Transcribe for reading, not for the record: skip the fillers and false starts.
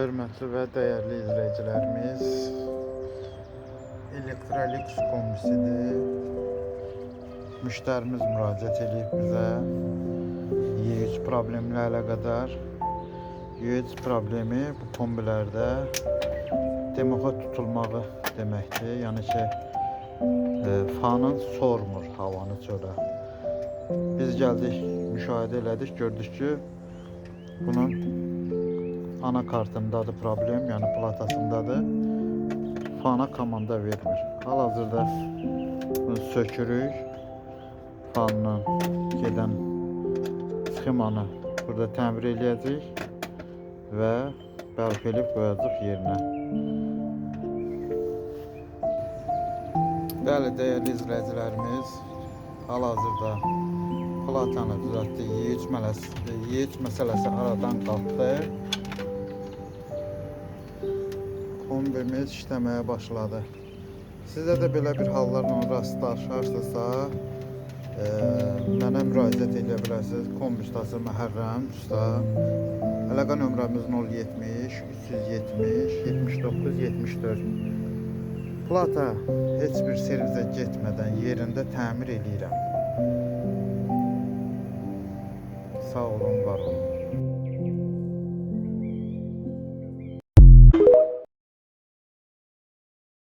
Hörmətli və dəyərli izləyicilərimiz, Elektrolux kombisidir. Müştərimiz müraciət edib bizə Y3 problemi ilə əlaqədar. Y3 problemi bu kombilərdə demoxa tutulmağı deməkdir. Yəni ki, fanın sormur havanı çölə. Biz gəldik, müşahidə elədik, gördük ki, bunun anakartındadır problem, yəni platasındadır. Fana komanda vermir. Hal-hazırda bunu sökürük. Fanın gedən sxemanı burada təmir eləyəcək və bərpa edib qoyacaq yerinə. Bəli, dəyərli izləyicilərimiz, hal-hazırda platanı düzəltdik. Y3 məsələsi aradan qalxdı. Kombimiz işləməyə başladı. Sizə də belə bir hallarla rastlaşarsınızsa, mənə müraciət edə bilərsiniz. Kombi ustası Məhərrəm usta. Əlaqə nömrəmiz 070 370 79 74. Plata heç bir servisə getmədən yerində təmir eləyirəm. Sağ olun, var olun.